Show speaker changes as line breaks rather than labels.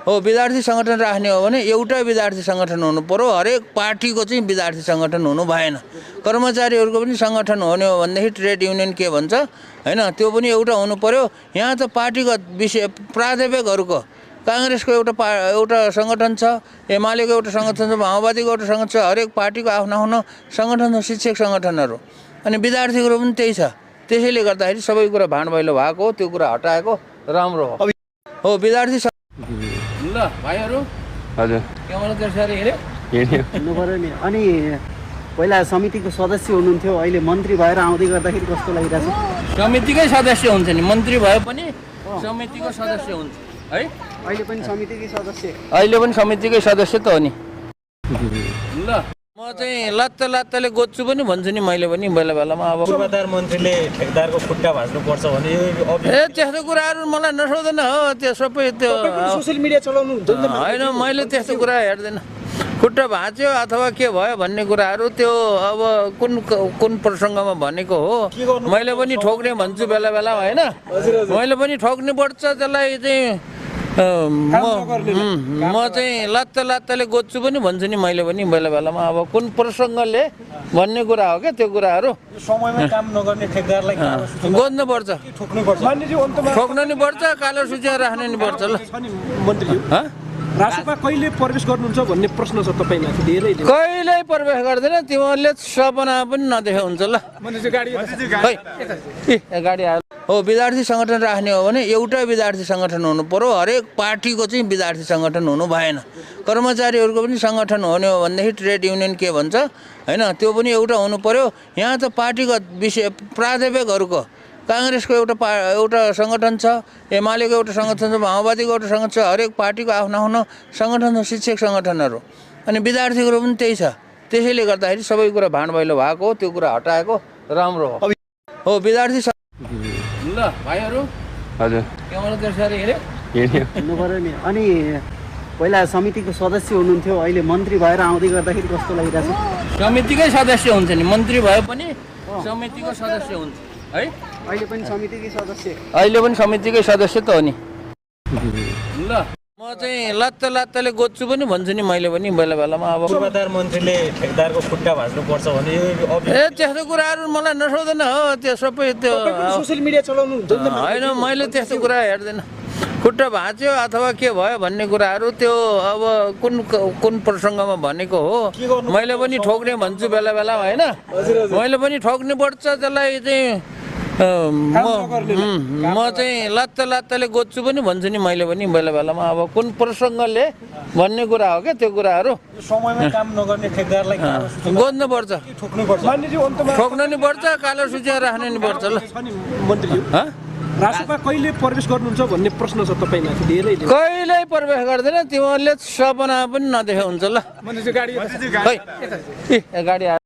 हो विद्यार्थी सङ्गठन राख्ने हो भने एउटा विद्यार्थी सङ्गठन हुनु पर्यो। हरेक पार्टीको चाहिँ विद्यार्थी सङ्गठन हुनु भएन। कर्मचारीहरूको पनि सङ्गठन हुने हो भनेदेखि ट्रेड युनियन के भन्छ हैन, त्यो पनि एउटा हुनु पर्यो। यहाँ त पार्टीगत विषय प्राध्यापकहरूको काङ्ग्रेसको एउटा सङ्गठन छ, एमालेको एउटा सङ्गठन छ, माओवादीको एउटा सङ्गठन छ। हरेक पार्टीको आफ्नो आफ्नो सङ्गठन छ, शिक्षक सङ्गठनहरू। अनि विद्यार्थीको पनि त्यही छ। त्यसैले गर्दाखेरि सबै कुरा भाँडभैलो भएको हो, त्यो कुरा हटाएको राम्रो हो। हो विद्यार्थी ल भाइहरू
हजुर
क्यामेरा त्यसरी हेऱ्यो
हेर्नु पर्यो नि। अनि पहिला समितिको सदस्य हुनुहुन्थ्यो, अहिले मन्त्री भएर आउँदै गर्दाखेरि कस्तो लागिरहेछ?
समितिकै सदस्य हुन्छ नि, मन्त्री भए पनि समितिको सदस्य हुन्छ है।
अहिले पनि समितिकै सदस्य?
अहिले पनि समितिकै सदस्य त हो नि। ल म चाहिँ लत्तले गोच्छु पनि भन्छु नि मैले पनि बेला बेलामा। अब
पूर्वाधार मन्त्रीले ठेकदारको खुट्टा भाँच्नुपर्छ भने
त्यस्तो कुराहरू मलाई नसोध्दैन हो। त्यो सबै त्यो
सोसियल मिडिया चलाउनु
होइन, मैले त्यस्तो कुरा हेर्दैन। खुट्टा भाँच्यो अथवा के भयो भन्ने कुराहरू त्यो अब कुन प्रसङ्गमा भनेको हो। मैले पनि ठोक्ने भन्छु बेला बेला होइन, मैले पनि ठोक्नु पर्छ त्यसलाई चाहिँ। म चाहिँ लत्तले गोच्छु पनि भन्छु नि मैले पनि बेला बेलामा। अब कुन प्रसङ्गले भन्ने कुरा हो क्या त्यो कुराहरू।
समयमा काम नगर्ने ठेकदारलाई
गोज्नु पर्छ, ठोक्नु नि पर्छ, कालो सूचीमा राख्नु नि पर्छ। ल
मन्त्रीज्यू रासोपा कहिले प्रवेश गर्नुहुन्छ भन्ने प्रश्न छ तपाईँमाथि धेरै।
कहिल्यै प्रवेश गर्दैन, तिमीहरूले सपना पनि नदेखे हुन्छ। ल गाडी आयो। हो विद्यार्थी सङ्गठन राख्ने हो भने एउटा विद्यार्थी सङ्गठन हुनु पर्यो। हरेक पार्टीको चाहिँ विद्यार्थी सङ्गठन हुनु भएन। कर्मचारीहरूको पनि सङ्गठन हुने हो भनेदेखि ट्रेड युनियन के भन्छ हैन, त्यो पनि एउटा हुनु पर्यो। यहाँ त पार्टीगत विषय प्राध्यापकहरूको काङ्ग्रेसको एउटा सङ्गठन छ, एमालेको एउटा सङ्गठन छ, माओवादीको एउटा सङ्गठन छ। हरेक पार्टीको आफ्नो आफ्नो सङ्गठन छ, शिक्षक सङ्गठनहरू। अनि विद्यार्थीको पनि त्यही छ। त्यसैले गर्दाखेरि सबै कुरा भाँडभैलो भएको हो, त्यो कुरा हटाएको राम्रो हो। हो विद्यार्थी ल भाइहरू
हजुर
क्यामेरा त्यसरी हेऱ्यो
हेर्नु पर्यो नि। अनि पहिला समितिको सदस्य हुनुहुन्थ्यो, अहिले मन्त्री भएर आउँदै गर्दाखेरि कस्तो लागिरहेछ?
समितिकै सदस्य हुन्छ नि, मन्त्री भए पनि समितिको सदस्य हुन्छ है।
अहिले पनि समितिकै सदस्य?
अहिले पनि समितिकै सदस्य त हो नि। ल म चाहिँ लत्तले गोच्छु पनि भन्छु नि मैले पनि बेला बेलामा। अब
पूर्वाधार मन्त्रीले ठेकदारको खुट्टा भाँच्नुपर्छ भने
त्यस्तो कुराहरू मलाई नसोध्दैन हो। त्यो सबै त्यो
सोसियल मिडिया चलाउनु
होइन, मैले त्यस्तो कुरा हेर्दैन। खुट्टा भाँच्यो अथवा के भयो भन्ने कुराहरू त्यो अब कुन प्रसङ्गमा भनेको हो। मैले पनि ठोक्ने भन्छु बेला बेला होइन, मैले पनि ठोक्नु पर्छ त्यसलाई चाहिँ। म चाहिँ लत्तले गोच्छु पनि भन्छु नि मैले पनि बेला बेलामा। अब कुन प्रसङ्गले भन्ने कुरा हो क्या त्यो कुराहरू।
समयमा काम नगर्ने ठेकदारलाई
गोज्नु पर्छ, ठोक्नु नि पर्छ, कालो सूचीमा राख्नु नि पर्छ। ल
मन्त्रीज्यू रासोपा कहिले प्रवेश गर्नुहुन्छ भन्ने प्रश्न छ तपाईँमाथि धेरै।
कहिल्यै प्रवेश गर्दैन, तिमीहरूले सपना पनि नदेखे हुन्छ। ल गाडी